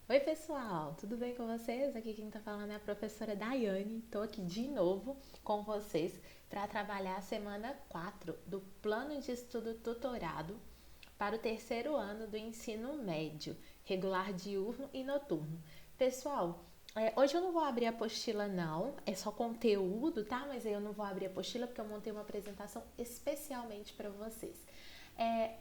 Oi, pessoal, tudo bem com vocês? Aqui quem tá falando é a professora Daiane. Tô aqui de novo com vocês para trabalhar a semana 4 do Plano de Estudo Tutorado para o terceiro ano do ensino médio, regular diurno e noturno. Pessoal, hoje eu não vou abrir a apostila não, é só conteúdo, tá? Mas eu não vou abrir a apostila porque eu montei uma apresentação especialmente para vocês.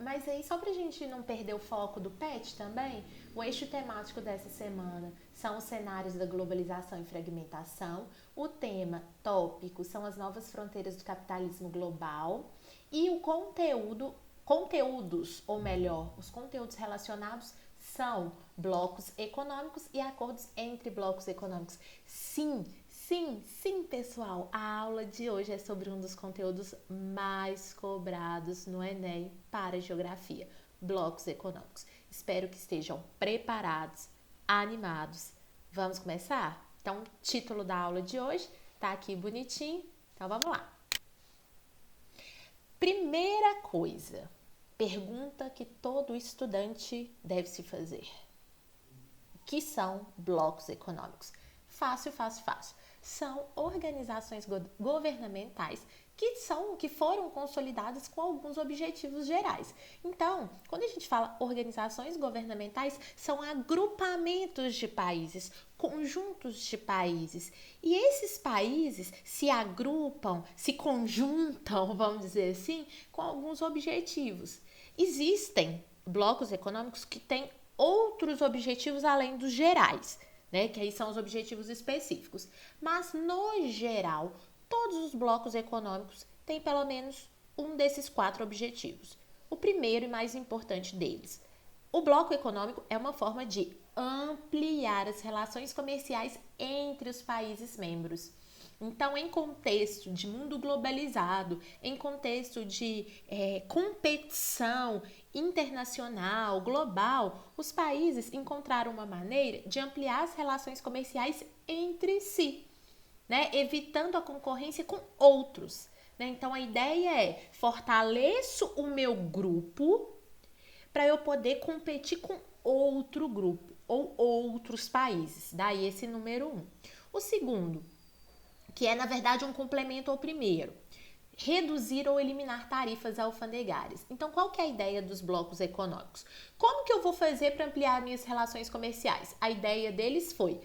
Mas aí, só pra gente não perder o foco do PET também, o eixo temático dessa semana são os cenários da globalização e fragmentação. O tema tópico são as novas fronteiras do capitalismo global. E o conteúdos, ou melhor, os conteúdos relacionados são blocos econômicos e acordos entre blocos econômicos. Sim, sim, sim, pessoal. A aula de hoje é sobre um dos conteúdos mais cobrados no Enem para geografia, blocos econômicos. Espero que estejam preparados, animados. Vamos começar? Então, o título da aula de hoje tá aqui bonitinho. Então, vamos lá. Primeira coisa, pergunta que todo estudante deve se fazer: o que são blocos econômicos? Fácil, fácil, fácil. São organizações governamentais que foram consolidadas com alguns objetivos gerais. Então, quando a gente fala organizações governamentais, são agrupamentos de países, conjuntos de países. E esses países se agrupam, se conjuntam, vamos dizer assim, com alguns objetivos. Existem blocos econômicos que têm outros objetivos além dos gerais, né? Que aí são os objetivos específicos. Mas, no geral, todos os blocos econômicos têm pelo menos um desses quatro objetivos. O primeiro e mais importante deles: o bloco econômico é uma forma de ampliar as relações comerciais entre os países membros. Então, em contexto de mundo globalizado, em contexto de competição internacional, global, os países encontraram uma maneira de ampliar as relações comerciais entre si, né? Evitando a concorrência com outros. Né? Então, a ideia é fortaleço o meu grupo para eu poder competir com outro grupo ou outros países. Daí esse número um. O segundo, que é na verdade um complemento ao primeiro: reduzir ou eliminar tarifas alfandegárias. Então, qual que é a ideia dos blocos econômicos? Como que eu vou fazer para ampliar minhas relações comerciais? A ideia deles foi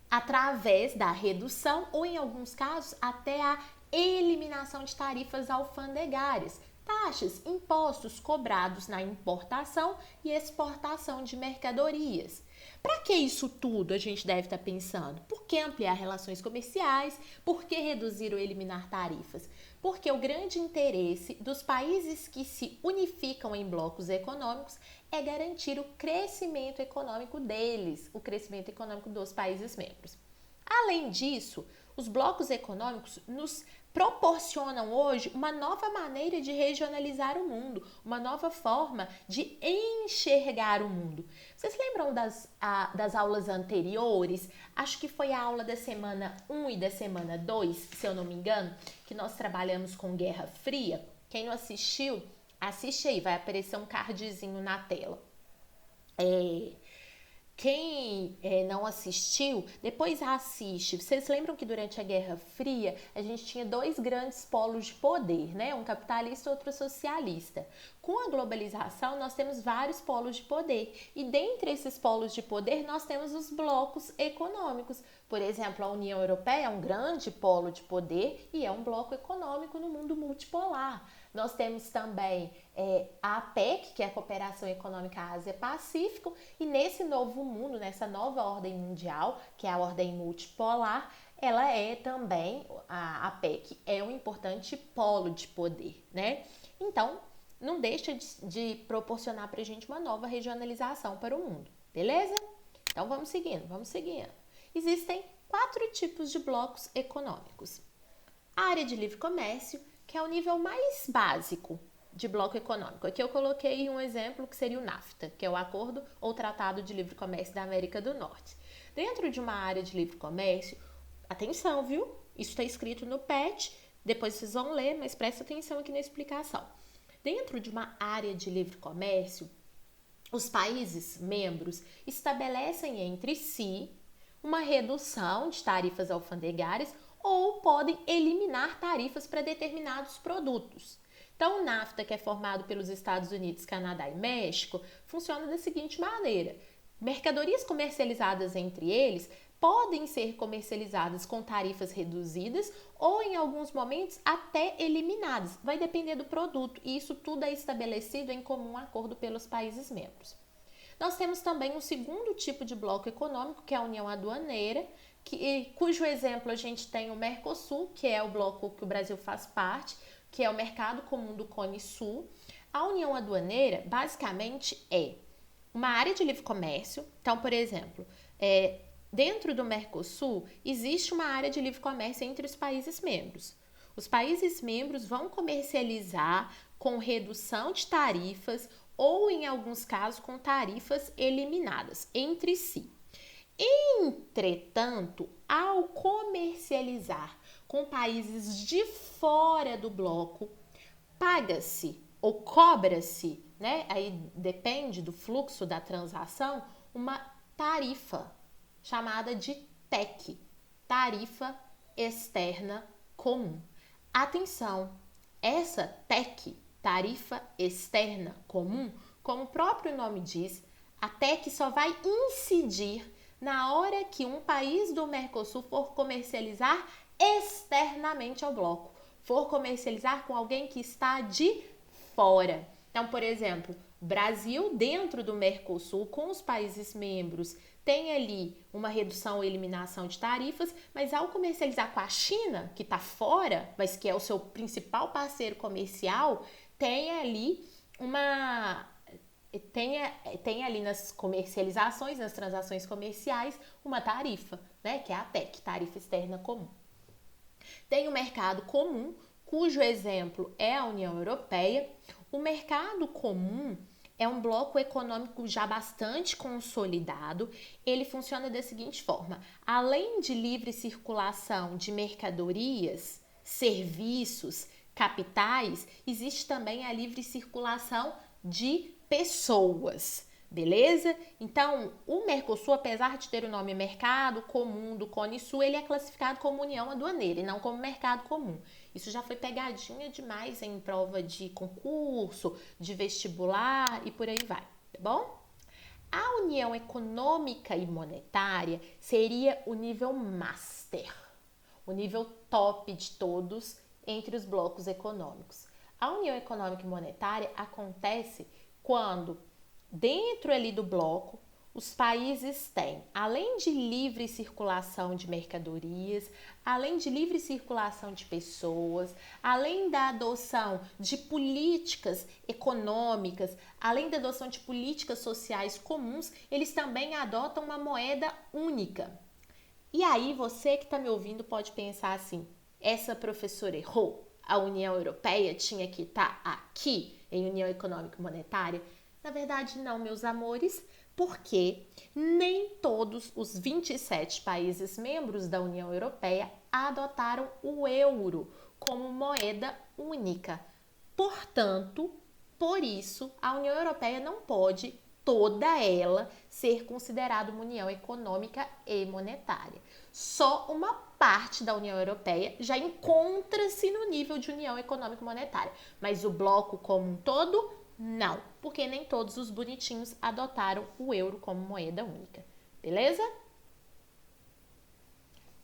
através da redução ou, em alguns casos, até a eliminação de tarifas alfandegárias, taxas, impostos cobrados na importação e exportação de mercadorias. Para que isso tudo a gente deve estar pensando? Por que ampliar relações comerciais? Por que reduzir ou eliminar tarifas? Porque o grande interesse dos países que se unificam em blocos econômicos é garantir o crescimento econômico deles, o crescimento econômico dos países membros. Além disso, os blocos econômicos nos proporcionam hoje uma nova maneira de regionalizar o mundo, uma nova forma de enxergar o mundo. Vocês lembram das aulas anteriores? Acho que foi a aula da semana 1 e da semana 2, se eu não me engano, que nós trabalhamos com Guerra Fria. Quem não assistiu, assiste aí, vai aparecer um cardzinho na tela. Quem não assistiu, depois assiste. Vocês lembram que durante a Guerra Fria a gente tinha dois grandes polos de poder, né? Um capitalista e outro socialista. Com a globalização, nós temos vários polos de poder. E dentre esses polos de poder, nós temos os blocos econômicos. Por exemplo, a União Europeia é um grande polo de poder e é um bloco econômico no mundo multipolar. Nós temos também a APEC, que é a Cooperação Econômica Ásia-Pacífico, e nesse novo mundo, nessa nova ordem mundial, que é a ordem multipolar, ela é também, a APEC é um importante polo de poder, né? Então, não deixa de proporcionar para a gente uma nova regionalização para o mundo, beleza? Então, vamos seguindo, vamos seguindo. Existem 4 tipos de blocos econômicos. A área de livre comércio, que é o nível mais básico de bloco econômico. Aqui eu coloquei um exemplo que seria o NAFTA, que é o Acordo ou Tratado de Livre Comércio da América do Norte. Dentro de uma área de livre comércio, atenção, viu? Isso está escrito no PET, depois vocês vão ler, mas presta atenção aqui na explicação. Dentro de uma área de livre comércio, os países membros estabelecem entre si uma redução de tarifas alfandegárias ou podem eliminar tarifas para determinados produtos. Então, o NAFTA, que é formado pelos Estados Unidos, Canadá e México, funciona da seguinte maneira: mercadorias comercializadas entre eles podem ser comercializadas com tarifas reduzidas ou, em alguns momentos, até eliminadas. Vai depender do produto e isso tudo é estabelecido em comum acordo pelos países membros. Nós temos também um segundo tipo de bloco econômico, que é a União Aduaneira, cujo exemplo a gente tem o Mercosul, que é o bloco que o Brasil faz parte, que é o Mercado Comum do Cone Sul. A União Aduaneira, basicamente, é uma área de livre comércio. Então, por exemplo, dentro do Mercosul, existe uma área de livre comércio entre os países membros. Os países membros vão comercializar com redução de tarifas ou, em alguns casos, com tarifas eliminadas entre si. Entretanto, ao comercializar com países de fora do bloco, paga-se ou cobra-se, né? Aí depende do fluxo da transação, uma tarifa chamada de TEC, tarifa externa comum. Atenção, essa TEC, tarifa externa comum, como o próprio nome diz, a TEC só vai incidir na hora que um país do Mercosul for comercializar externamente ao bloco, for comercializar com alguém que está de fora. Então, por exemplo, Brasil dentro do Mercosul com os países membros tem ali uma redução ou eliminação de tarifas, mas ao comercializar com a China, que está fora, mas que é o seu principal parceiro comercial, tem ali nas comercializações, nas transações comerciais, uma tarifa, né, que é a TEC, tarifa externa comum. Tem o mercado comum, cujo exemplo é a União Europeia. O mercado comum é um bloco econômico já bastante consolidado. Ele funciona da seguinte forma: além de livre circulação de mercadorias, serviços, capitais, existe também a livre circulação de pessoas, beleza? Então, o Mercosul, apesar de ter o nome Mercado Comum do Cone Sul, ele é classificado como União Aduaneira e não como Mercado Comum. Isso já foi pegadinha demais em prova de concurso, de vestibular e por aí vai, tá bom? A União Econômica e Monetária seria o nível master, o nível top de todos entre os blocos econômicos. A União Econômica e Monetária acontece quando, dentro ali do bloco, os países têm, além de livre circulação de mercadorias, além de livre circulação de pessoas, além da adoção de políticas econômicas, além da adoção de políticas sociais comuns, eles também adotam uma moeda única. E aí você que está me ouvindo pode pensar assim: essa professora errou? A União Europeia tinha que estar aqui em União Econômica e Monetária? Na verdade, não, meus amores, porque nem todos os 27 países membros da União Europeia adotaram o euro como moeda única. Portanto, por isso, a União Europeia não pode, toda ela, ser considerada uma União Econômica e Monetária. Só uma parte da União Europeia já encontra-se no nível de União Econômica e Monetária, mas o bloco como um todo, não, porque nem todos os bonitinhos adotaram o euro como moeda única, beleza?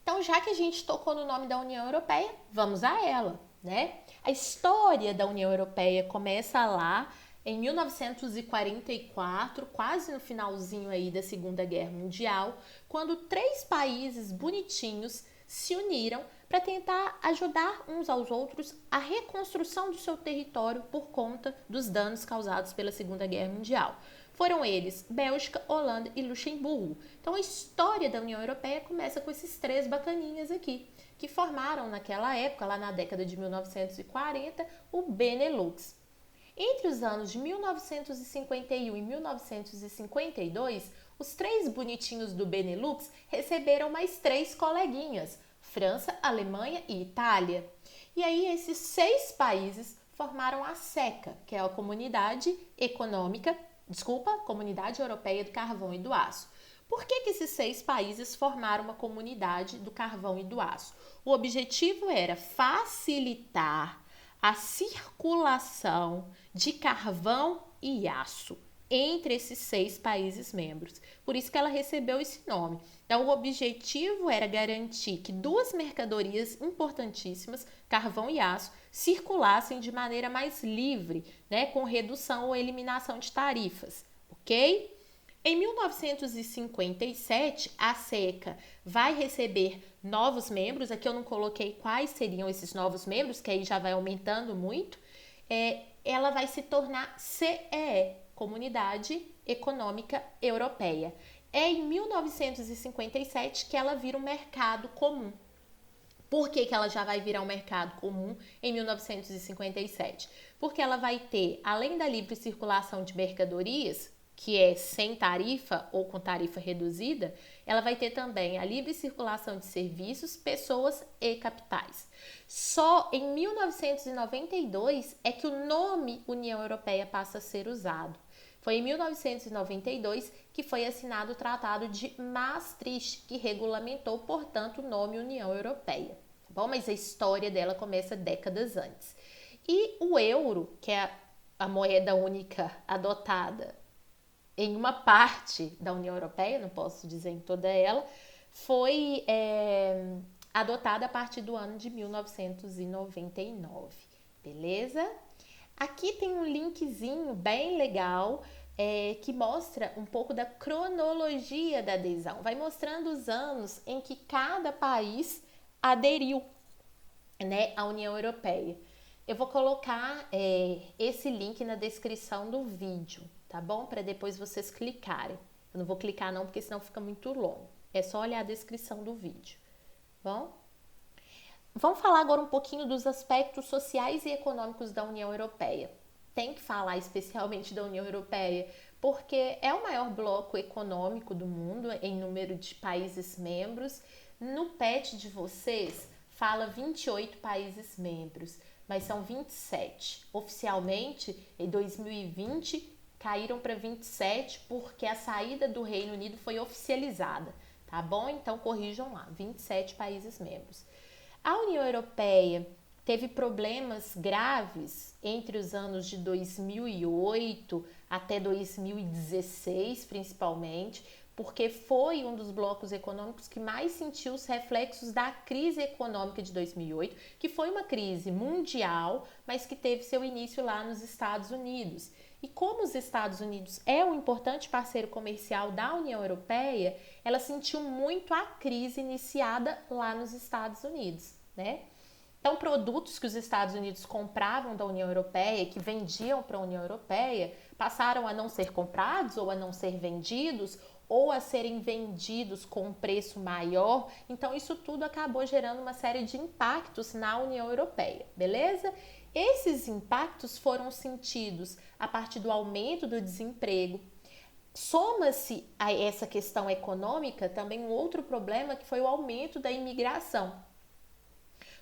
Então, já que a gente tocou no nome da União Europeia, vamos a ela, né? A história da União Europeia começa lá em 1944, quase no finalzinho aí da Segunda Guerra Mundial, quando 3 países bonitinhos se uniram para tentar ajudar uns aos outros a reconstrução do seu território por conta dos danos causados pela Segunda Guerra Mundial. Foram eles Bélgica, Holanda e Luxemburgo. Então a história da União Europeia começa com esses 3 bacaninhas aqui, que formaram naquela época, lá na década de 1940, o Benelux. Entre os anos de 1951 e 1952, os 3 bonitinhos do Benelux receberam mais 3 coleguinhas, França, Alemanha e Itália. E aí esses 6 países formaram a CECA, que é a Comunidade Econômica Comunidade Europeia do Carvão e do Aço. Por que esses 6 países formaram uma comunidade do carvão e do aço? O objetivo era facilitar a circulação de carvão e aço entre esses 6 países membros. Por isso que ela recebeu esse nome. Então, o objetivo era garantir que 2 mercadorias importantíssimas, carvão e aço, circulassem de maneira mais livre, né, com redução ou eliminação de tarifas, ok? Em 1957, a SECA vai receber novos membros. Aqui eu não coloquei quais seriam esses novos membros, que aí já vai aumentando muito. Ela vai se tornar CEE, Comunidade Econômica Europeia. É em 1957 que ela vira um mercado comum. Por que ela já vai virar um mercado comum em 1957? Porque ela vai ter, além da livre circulação de mercadorias, que é sem tarifa ou com tarifa reduzida, ela vai ter também a livre circulação de serviços, pessoas e capitais. Só em 1992 é que o nome União Europeia passa a ser usado. Foi em 1992 que foi assinado o Tratado de Maastricht, que regulamentou, portanto, o nome União Europeia. Bom, mas a história dela começa décadas antes. E o euro, que é a moeda única adotada em uma parte da União Europeia, não posso dizer em toda ela, foi adotada a partir do ano de 1999, beleza? Aqui tem um linkzinho bem legal que mostra um pouco da cronologia da adesão. Vai mostrando os anos em que cada país aderiu, né, à União Europeia. Eu vou colocar esse link na descrição do vídeo, tá bom? Para depois vocês clicarem. Eu não vou clicar não, porque senão fica muito longo. É só olhar a descrição do vídeo, bom? Vamos falar agora um pouquinho dos aspectos sociais e econômicos da União Europeia. Tem que falar especialmente da União Europeia, porque é o maior bloco econômico do mundo em número de países membros. No PET de vocês, fala 28 países membros, mas são 27. Oficialmente, em 2020, caíram para 27 porque a saída do Reino Unido foi oficializada, tá bom? Então, corrijam lá, 27 países membros. A União Europeia teve problemas graves entre os anos de 2008 até 2016, principalmente, porque foi um dos blocos econômicos que mais sentiu os reflexos da crise econômica de 2008, que foi uma crise mundial, mas que teve seu início lá nos Estados Unidos. E como os Estados Unidos é um importante parceiro comercial da União Europeia, ela sentiu muito a crise iniciada lá nos Estados Unidos, né? Então, produtos que os Estados Unidos compravam da União Europeia e que vendiam para a União Europeia passaram a não ser comprados ou a não ser vendidos ou a serem vendidos com um preço maior. Então, isso tudo acabou gerando uma série de impactos na União Europeia, beleza? Esses impactos foram sentidos a partir do aumento do desemprego. Soma-se a essa questão econômica também um outro problema, que foi o aumento da imigração.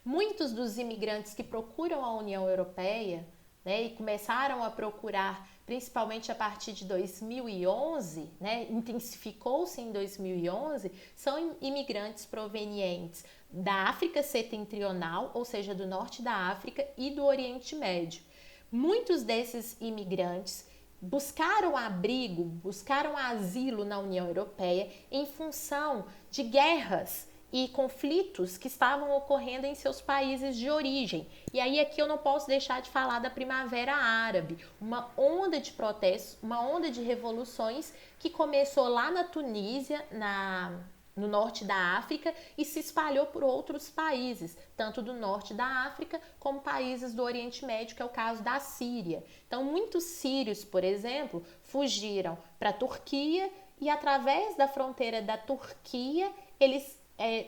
Muitos dos imigrantes que procuram a União Europeia, né, e começaram a procurar principalmente a partir de 2011, né, intensificou-se em 2011, são imigrantes provenientes da África Setentrional, ou seja, do norte da África e do Oriente Médio. Muitos desses imigrantes buscaram abrigo, buscaram asilo na União Europeia em função de guerras e conflitos que estavam ocorrendo em seus países de origem. E aí aqui eu não posso deixar de falar da Primavera Árabe, uma onda de protestos, uma onda de revoluções que começou lá na Tunísia, no norte da África, e se espalhou por outros países, tanto do norte da África como países do Oriente Médio, que é o caso da Síria. Então, muitos sírios, por exemplo, fugiram para a Turquia e, através da fronteira da Turquia, eles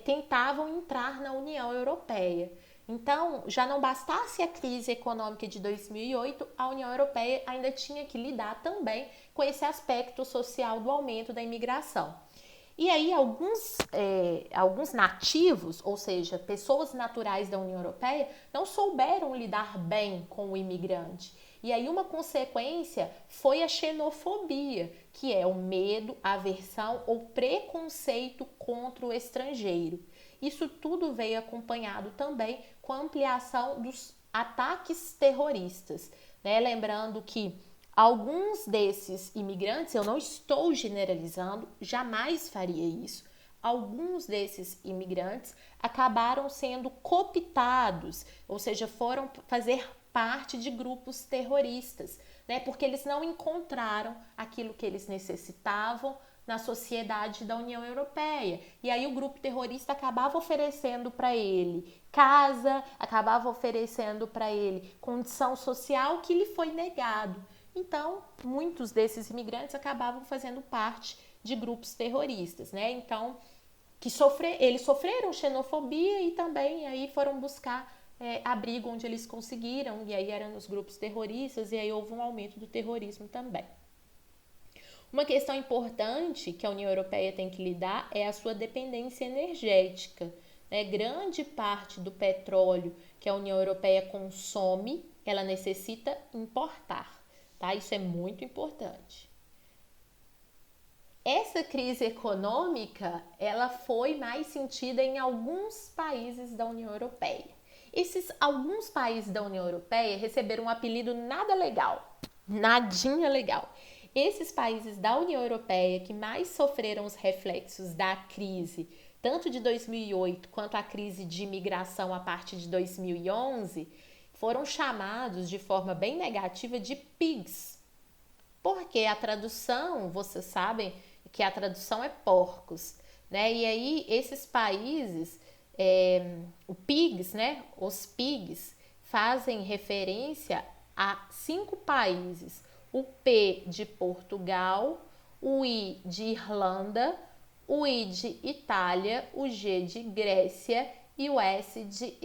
tentavam entrar na União Europeia. Então, já não bastasse a crise econômica de 2008, a União Europeia ainda tinha que lidar também com esse aspecto social do aumento da imigração. E aí, alguns nativos, ou seja, pessoas naturais da União Europeia, não souberam lidar bem com o imigrante. E aí uma consequência foi a xenofobia, que é o medo, aversão ou preconceito contra o estrangeiro. Isso tudo veio acompanhado também com a ampliação dos ataques terroristas, né? Lembrando que alguns desses imigrantes, eu não estou generalizando, jamais faria isso. Alguns desses imigrantes acabaram sendo cooptados, ou seja, foram fazer parte de grupos terroristas, né? Porque eles não encontraram aquilo que eles necessitavam na sociedade da União Europeia. E aí o grupo terrorista acabava oferecendo para ele casa, acabava oferecendo para ele condição social que lhe foi negado. Então, muitos desses imigrantes acabavam fazendo parte de grupos terroristas, né? Então, eles sofreram xenofobia e também aí foram buscar abrigo onde eles conseguiram, e aí eram nos grupos terroristas, e aí houve um aumento do terrorismo também. Uma questão importante que a União Europeia tem que lidar é a sua dependência energética. Né? Grande parte do petróleo que a União Europeia consome, ela necessita importar. Tá? Isso é muito importante. Essa crise econômica, ela foi mais sentida em alguns países da União Europeia. Esses alguns países da União Europeia receberam um apelido nada legal, nadinha legal. Esses países da União Europeia que mais sofreram os reflexos da crise, tanto de 2008 quanto a crise de imigração a partir de 2011, foram chamados de forma bem negativa de pigs. Porque a tradução, vocês sabem que a tradução é porcos, né? E aí esses países, o pigs, né? Os pigs fazem referência a 5 países. O P de Portugal, o I de Irlanda, o I de Itália, o G de Grécia e o S de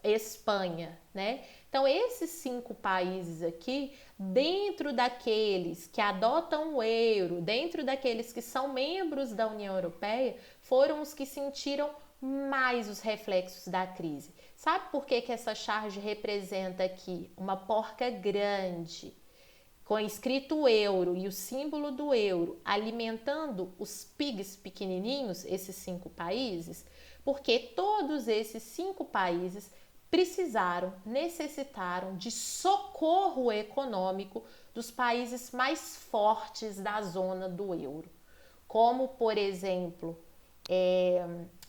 Espanha, né? Então, esses 5 países aqui, dentro daqueles que adotam o euro, dentro daqueles que são membros da União Europeia, foram os que sentiram mais os reflexos da crise. Sabe por que essa charge representa aqui uma porca grande, com escrito euro e o símbolo do euro, alimentando os pigs pequenininhos, esses 5 países? Porque todos esses 5 países necessitaram de socorro econômico dos países mais fortes da zona do euro, como, por exemplo,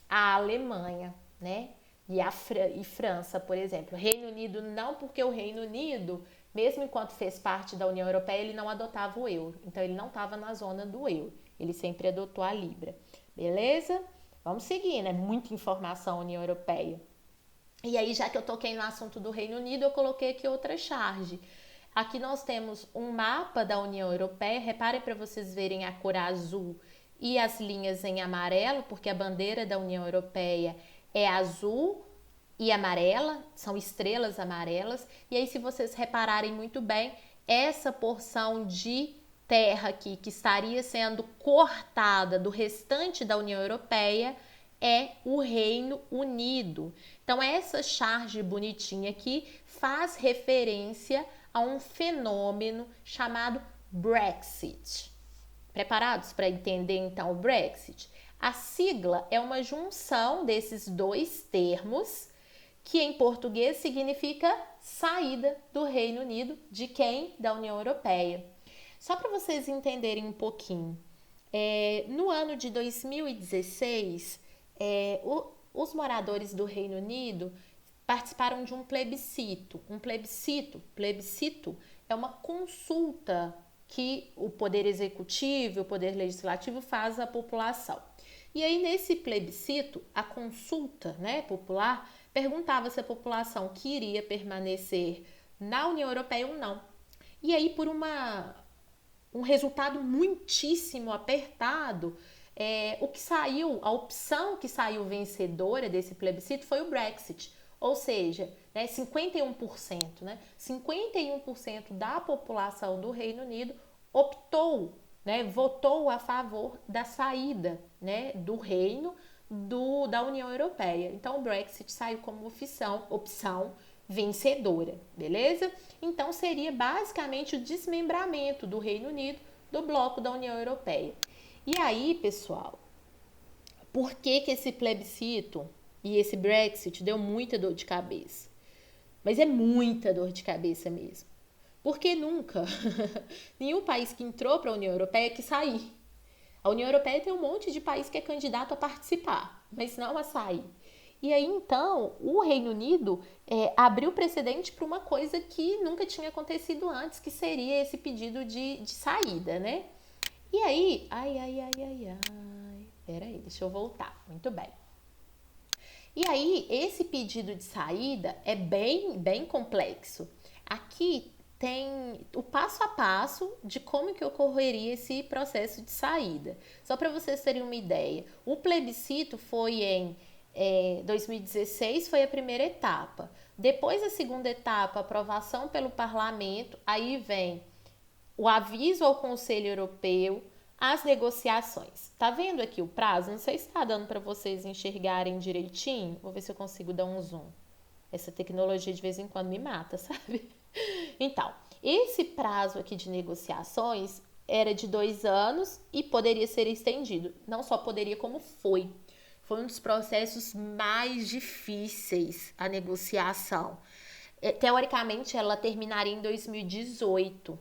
a Alemanha, né? E França, por exemplo. Reino Unido não, porque o Reino Unido, mesmo enquanto fez parte da União Europeia, ele não adotava o euro. Então, ele não estava na zona do euro. Ele sempre adotou a Libra. Beleza? Vamos seguir, né? Muita informação União Europeia. E aí, já que eu toquei no assunto do Reino Unido, eu coloquei aqui outra charge. Aqui nós temos um mapa da União Europeia. Reparem para vocês verem a cor azul e as linhas em amarelo, porque a bandeira da União Europeia é azul e amarela, são estrelas amarelas. E aí, se vocês repararem muito bem, essa porção de terra aqui que estaria sendo cortada do restante da União Europeia é o Reino Unido. Então, essa charge bonitinha aqui faz referência a um fenômeno chamado Brexit. Preparados para entender então o Brexit? A sigla é uma junção desses 2 termos, que em português significa saída do Reino Unido. De quem? Da União Europeia. Só para vocês entenderem um pouquinho, no ano de 2016, os moradores do Reino Unido participaram de um plebiscito. Plebiscito é uma consulta que o Poder Executivo e o Poder Legislativo faz à população. E aí, nesse plebiscito, a consulta, né, popular perguntava se a população queria permanecer na União Europeia ou não. E aí, por um resultado muitíssimo apertado, a opção que saiu vencedora desse plebiscito foi o Brexit. Ou seja, 51%, 51% da população do Reino Unido optou, votou a favor da saída, do Reino da União Europeia. Então, o Brexit saiu como opção vencedora, beleza? Então seria basicamente o desmembramento do Reino Unido do bloco da União Europeia. E aí, pessoal, por que esse plebiscito e esse Brexit deu muita dor de cabeça? Mas é muita dor de cabeça mesmo. Porque nunca nenhum país que entrou para a União Europeia quis sair. A União Europeia tem um monte de país que é candidato a participar, mas não a sair. E aí, então, o Reino Unido abriu precedente para uma coisa que nunca tinha acontecido antes, que seria esse pedido de saída, né? E aí, peraí, deixa eu voltar, muito bem. E aí, esse pedido de saída é bem complexo. Aqui tem o passo a passo de como que ocorreria esse processo de saída. Só para vocês terem uma ideia, o plebiscito foi em 2016, foi a primeira etapa. Depois a segunda etapa, aprovação pelo parlamento, aí vem o aviso ao Conselho Europeu, as negociações. Tá vendo aqui o prazo? Não sei se está dando para vocês enxergarem direitinho. Vou ver se eu consigo dar um zoom. Essa tecnologia de vez em quando me mata, sabe? Então, esse prazo aqui de negociações era de 2 anos e poderia ser estendido. Não só poderia, como foi. Foi um dos processos mais difíceis a negociação. Teoricamente, ela terminaria em 2018.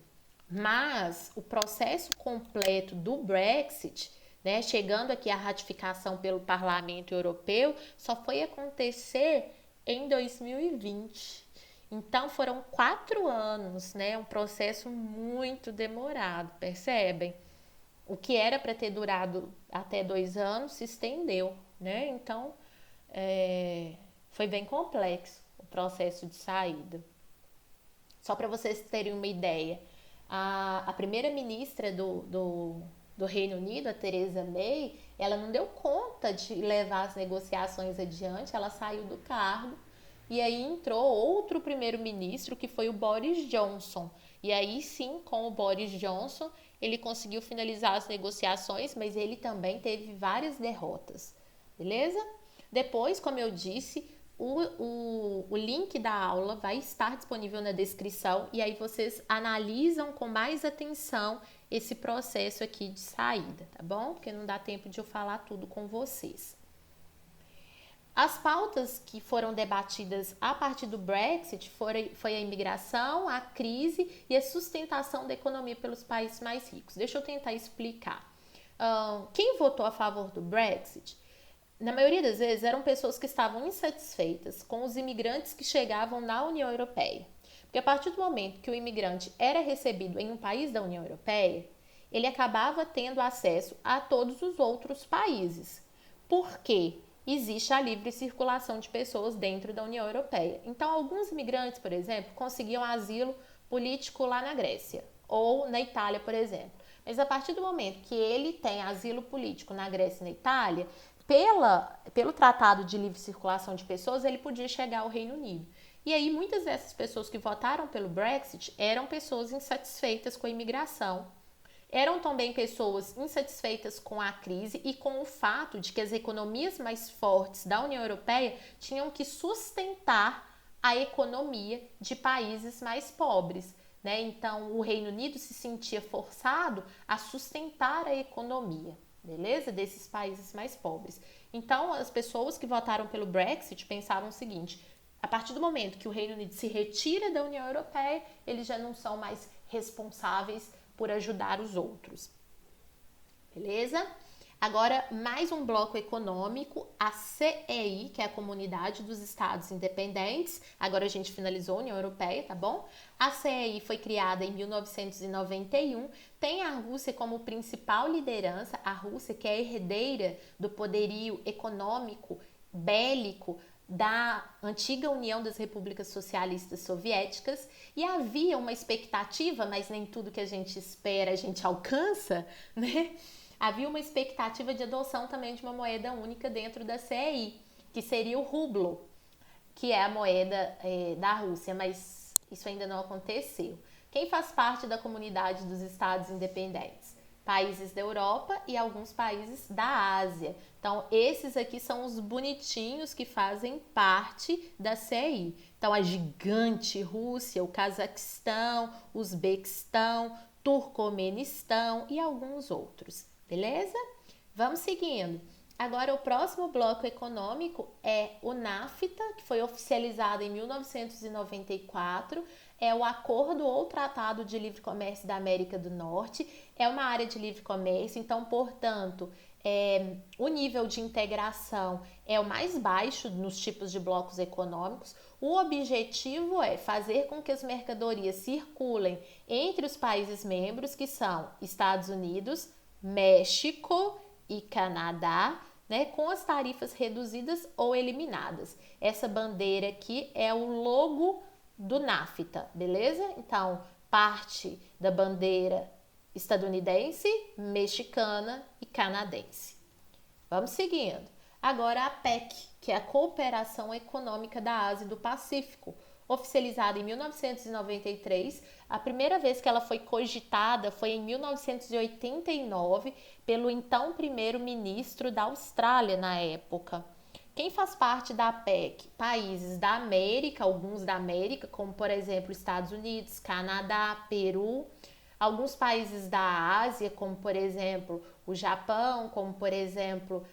Mas o processo completo do Brexit, né, chegando aqui à ratificação pelo Parlamento Europeu, só foi acontecer em 2020. Então foram 4 anos, né, um processo muito demorado, percebem? O que era para ter durado até 2 anos se estendeu, né? Então foi bem complexo o processo de saída. Só para vocês terem uma ideia, a primeira-ministra do Reino Unido, a Theresa May, ela não deu conta de levar as negociações adiante, ela saiu do cargo e aí entrou outro primeiro-ministro, que foi o Boris Johnson. E aí sim, com o Boris Johnson, ele conseguiu finalizar as negociações, mas ele também teve várias derrotas, beleza? Depois, como eu disse, o link da aula vai estar disponível na descrição e aí vocês analisam com mais atenção esse processo aqui de saída, tá bom? Porque não dá tempo de eu falar tudo com vocês. As pautas que foram debatidas a partir do Brexit foi a imigração, a crise e a sustentação da economia pelos países mais ricos. Deixa eu tentar explicar. Quem votou a favor do Brexit, na maioria das vezes, eram pessoas que estavam insatisfeitas com os imigrantes que chegavam na União Europeia. Porque a partir do momento que o imigrante era recebido em um país da União Europeia, ele acabava tendo acesso a todos os outros países. Por quê? Existe a livre circulação de pessoas dentro da União Europeia. Então, alguns imigrantes, por exemplo, conseguiam asilo político lá na Grécia ou na Itália, por exemplo. Mas a partir do momento que ele tem asilo político na Grécia e na Itália, pelo Tratado de Livre Circulação de Pessoas, ele podia chegar ao Reino Unido. E aí, muitas dessas pessoas que votaram pelo Brexit eram pessoas insatisfeitas com a imigração. Eram também pessoas insatisfeitas com a crise e com o fato de que as economias mais fortes da União Europeia tinham que sustentar a economia de países mais pobres, né? Então, o Reino Unido se sentia forçado a sustentar a economia, beleza? Desses países mais pobres. Então, as pessoas que votaram pelo Brexit pensavam o seguinte: a partir do momento que o Reino Unido se retira da União Europeia, eles já não são mais responsáveis por ajudar os outros. Beleza? Agora, mais um bloco econômico, a CEI, que é a Comunidade dos Estados Independentes. Agora a gente finalizou a União Europeia, tá bom? A CEI foi criada em 1991, tem a Rússia como principal liderança, a Rússia que é herdeira do poderio econômico bélico da antiga União das Repúblicas Socialistas Soviéticas, e havia uma expectativa, mas nem tudo que a gente espera a gente alcança, né? Havia uma expectativa de adoção também de uma moeda única dentro da CEI, que seria o rublo, que é a moeda da Rússia, mas isso ainda não aconteceu. Quem faz parte da Comunidade dos Estados Independentes? países da Europa e alguns países da Ásia. Então, esses aqui são os bonitinhos que fazem parte da CEI. Então, a gigante Rússia, o Cazaquistão, Uzbequistão, Turcomenistão e alguns outros, beleza? Vamos seguindo. Agora, o próximo bloco econômico é o NAFTA, que foi oficializado em 1994. É o Acordo ou Tratado de Livre Comércio da América do Norte. É uma área de livre comércio, então, portanto, o nível de integração é o mais baixo nos tipos de blocos econômicos. O objetivo é fazer com que as mercadorias circulem entre os países membros, que são Estados Unidos, México e Canadá, né, com as tarifas reduzidas ou eliminadas. Essa bandeira aqui é o logo do NAFTA, beleza? Então, parte da bandeira estadunidense, mexicana e canadense. Vamos seguindo. Agora a PEC, que é a Cooperação Econômica da Ásia e do Pacífico, oficializada em 1993. A primeira vez que ela foi cogitada foi em 1989 pelo então primeiro-ministro da Austrália na época. Quem faz parte da PEC? Países da América, alguns da América, como por exemplo Estados Unidos, Canadá, Peru. Alguns países da Ásia, como por exemplo o Japão, como por exemplo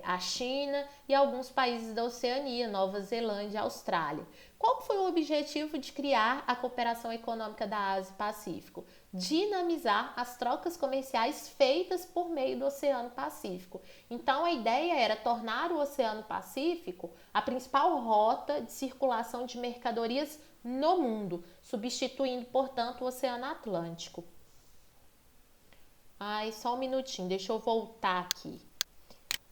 a China, e alguns países da Oceania, Nova Zelândia e Austrália. Qual foi o objetivo de criar a Cooperação Econômica da Ásia e Pacífico? Dinamizar as trocas comerciais feitas por meio do Oceano Pacífico. Então, a ideia era tornar o Oceano Pacífico a principal rota de circulação de mercadorias no mundo, substituindo, portanto, o Oceano Atlântico. Só um minutinho, deixa eu voltar aqui.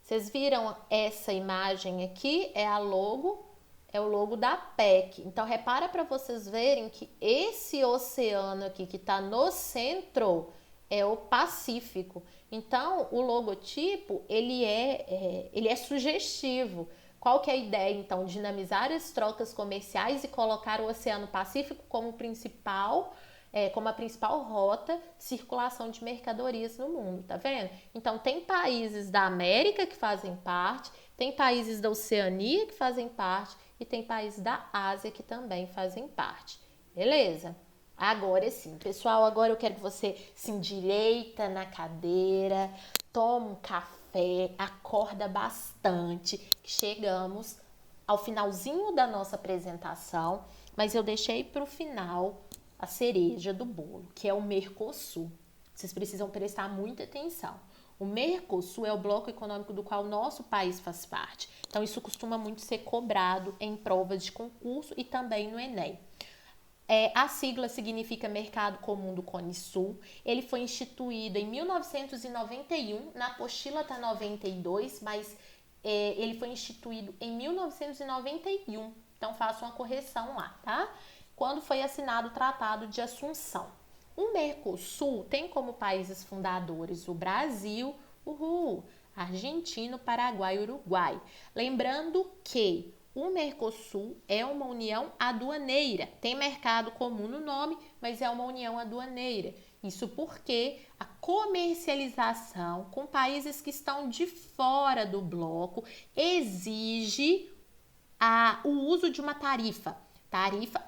Vocês viram essa imagem aqui? É o logo da PEC. Então, repara para vocês verem que esse oceano aqui que está no centro é o Pacífico. Então, o logotipo, ele é sugestivo. Qual que é a ideia, então? Dinamizar as trocas comerciais e colocar o Oceano Pacífico como a principal rota de circulação de mercadorias no mundo, tá vendo? Então, tem países da América que fazem parte, tem países da Oceania que fazem parte e tem países da Ásia que também fazem parte, beleza? Agora sim, pessoal, agora eu quero que você se endireita na cadeira, toma um café, acorda bastante, que chegamos ao finalzinho da nossa apresentação, mas eu deixei para o final a cereja do bolo, que é o Mercosul. Vocês precisam prestar muita atenção. O Mercosul é o bloco econômico do qual o nosso país faz parte. Então, isso costuma muito ser cobrado em provas de concurso e também no Enem. A sigla significa Mercado Comum do Cone Sul. Ele foi instituído em 1991, na apostila está 92, mas ele foi instituído em 1991. Então, faça uma correção lá, tá? Quando foi assinado o Tratado de Assunção. O Mercosul tem como países fundadores o Brasil, Argentina, Paraguai e Uruguai. Lembrando que o Mercosul é uma união aduaneira. Tem mercado comum no nome, mas é uma união aduaneira. Isso porque a comercialização com países que estão de fora do bloco exige o uso de uma tarifa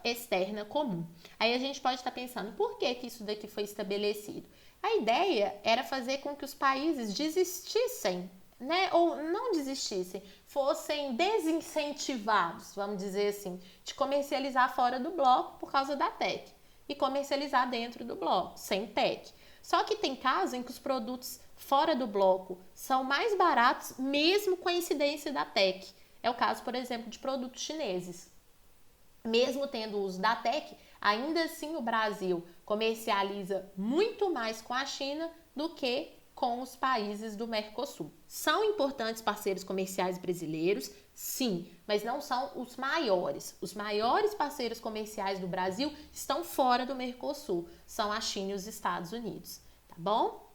externa comum. Aí a gente pode estar pensando, por que isso daqui foi estabelecido? A ideia era fazer com que os países desistissem, né? Ou não desistissem, fossem desincentivados, vamos dizer assim, de comercializar fora do bloco por causa da TEC e comercializar dentro do bloco, sem TEC. Só que tem casos em que os produtos fora do bloco são mais baratos, mesmo com a incidência da TEC. É o caso, por exemplo, de produtos chineses. Mesmo tendo o uso da TEC, ainda assim o Brasil comercializa muito mais com a China do que com os países do Mercosul. São importantes parceiros comerciais brasileiros, sim, mas não são os maiores. Os maiores parceiros comerciais do Brasil estão fora do Mercosul, são a China e os Estados Unidos, tá bom?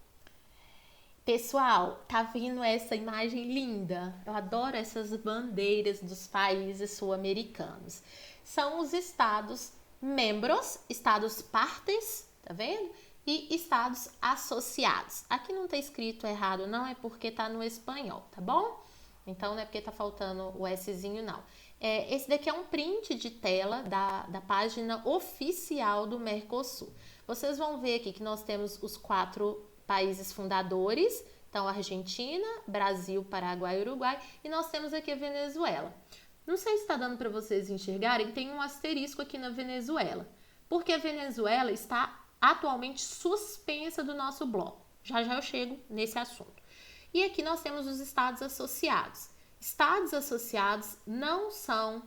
Pessoal, tá vendo essa imagem linda? Eu adoro essas bandeiras dos países sul-americanos. São os estados membros, estados partes, tá vendo? e estados associados. Aqui não está escrito errado, não, é porque está no espanhol, tá bom? Então, não é porque está faltando o Szinho, não. Esse daqui é um print de tela da página oficial do Mercosul. Vocês vão ver aqui que nós temos os 4 países fundadores, então Argentina, Brasil, Paraguai e Uruguai, e nós temos aqui a Venezuela. Não sei se está dando para vocês enxergarem, tem um asterisco aqui na Venezuela, porque a Venezuela está atualmente suspensa do nosso bloco. Já já eu chego nesse assunto. E aqui nós temos os estados associados. Estados associados não são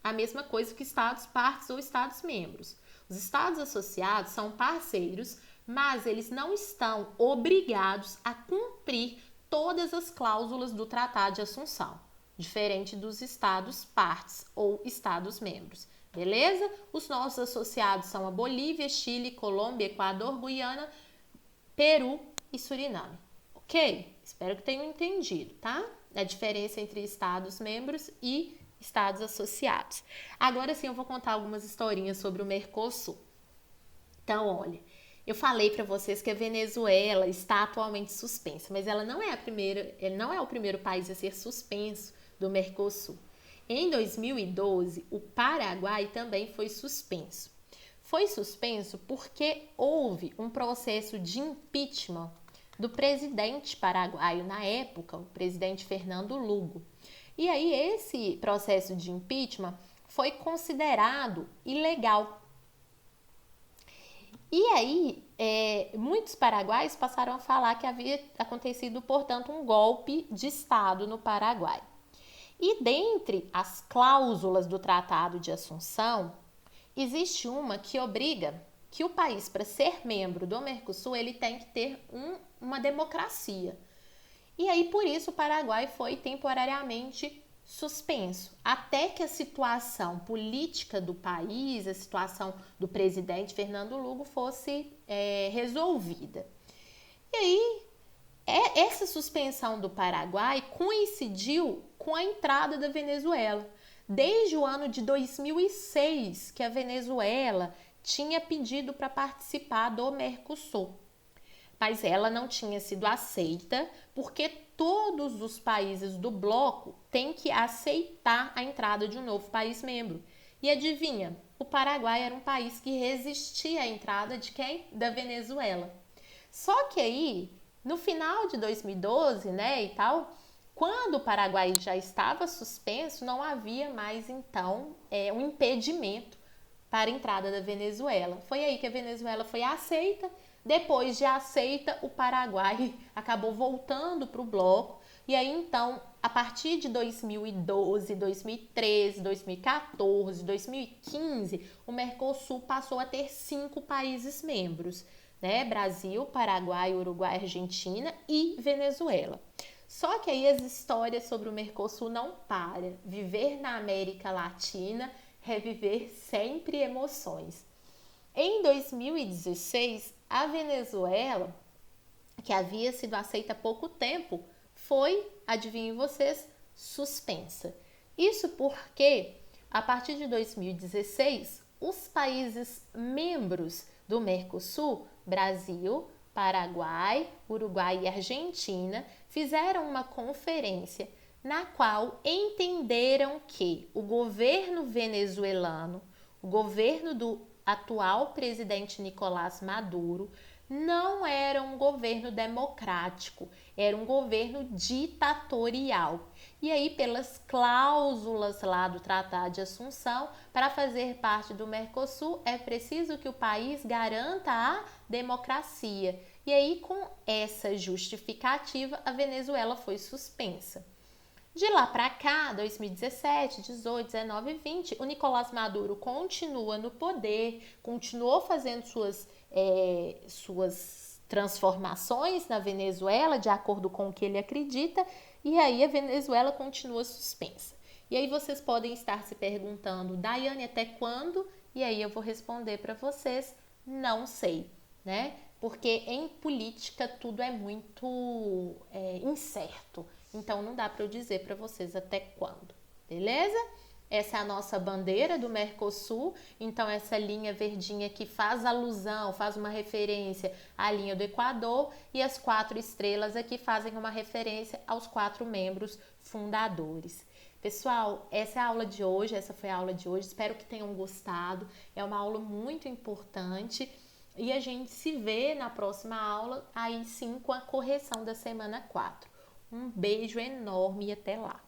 a mesma coisa que estados partes ou estados membros. Os estados associados são parceiros, mas eles não estão obrigados a cumprir todas as cláusulas do Tratado de Assunção, diferente dos estados partes ou estados membros. Beleza? Os nossos associados são a Bolívia, Chile, Colômbia, Equador, Guiana, Peru e Suriname. Ok? Espero que tenham entendido, tá? A diferença entre estados membros e estados associados. Agora sim eu vou contar algumas historinhas sobre o Mercosul. Então, olha, eu falei para vocês que a Venezuela está atualmente suspensa, mas ela não é o primeiro país a ser suspenso do Mercosul. Em 2012, o Paraguai também foi suspenso. Foi suspenso porque houve um processo de impeachment do presidente paraguaio na época, o presidente Fernando Lugo. E aí esse processo de impeachment foi considerado ilegal. E aí muitos paraguaios passaram a falar que havia acontecido, portanto, um golpe de Estado no Paraguai. E dentre as cláusulas do Tratado de Assunção, existe uma que obriga que o país, para ser membro do Mercosul, ele tem que ter uma democracia. E aí, por isso, o Paraguai foi temporariamente suspenso, até que a situação política do país, a situação do presidente Fernando Lugo fosse resolvida. E aí, essa suspensão do Paraguai coincidiu com a entrada da Venezuela. Desde o ano de 2006, que a Venezuela tinha pedido para participar do Mercosul, mas ela não tinha sido aceita porque todos os países do bloco têm que aceitar a entrada de um novo país membro. E adivinha, o Paraguai era um país que resistia à entrada de quem? Da Venezuela. Só que aí, no final de 2012, e tal, quando o Paraguai já estava suspenso, não havia mais, então, um impedimento para a entrada da Venezuela. Foi aí que a Venezuela foi aceita. Depois de aceita, o Paraguai acabou voltando para o bloco. E aí, então, a partir de 2012, 2013, 2014, 2015, o Mercosul passou a ter 5 países membros, Brasil, Paraguai, Uruguai, Argentina e Venezuela. Só que aí as histórias sobre o Mercosul não param. Viver na América Latina é viver sempre emoções. Em 2016, a Venezuela, que havia sido aceita há pouco tempo, foi, adivinhem vocês, suspensa. Isso porque, a partir de 2016, os países membros do Mercosul, Brasil, Paraguai, Uruguai e Argentina, fizeram uma conferência na qual entenderam que o governo venezuelano, o governo do atual presidente Nicolás Maduro, não era um governo democrático, era um governo ditatorial. E aí, pelas cláusulas lá do Tratado de Assunção, para fazer parte do Mercosul, é preciso que o país garanta a democracia. E aí, com essa justificativa, a Venezuela foi suspensa. De lá para cá, 2017, 18, 19 e 20, o Nicolás Maduro continua no poder, continuou fazendo suas transformações na Venezuela, de acordo com o que ele acredita, e aí a Venezuela continua suspensa. E aí vocês podem estar se perguntando, Daiane, até quando? E aí eu vou responder para vocês, não sei, Porque em política tudo é muito incerto. Então, não dá para eu dizer para vocês até quando, beleza? Essa é a nossa bandeira do Mercosul, então essa linha verdinha aqui faz alusão, faz uma referência à linha do Equador, e as 4 estrelas aqui fazem uma referência aos 4 membros fundadores. Pessoal, essa é a aula de hoje, essa foi a aula de hoje, espero que tenham gostado, é uma aula muito importante e a gente se vê na próxima aula, aí sim com a correção da semana 4. Um beijo enorme e até lá!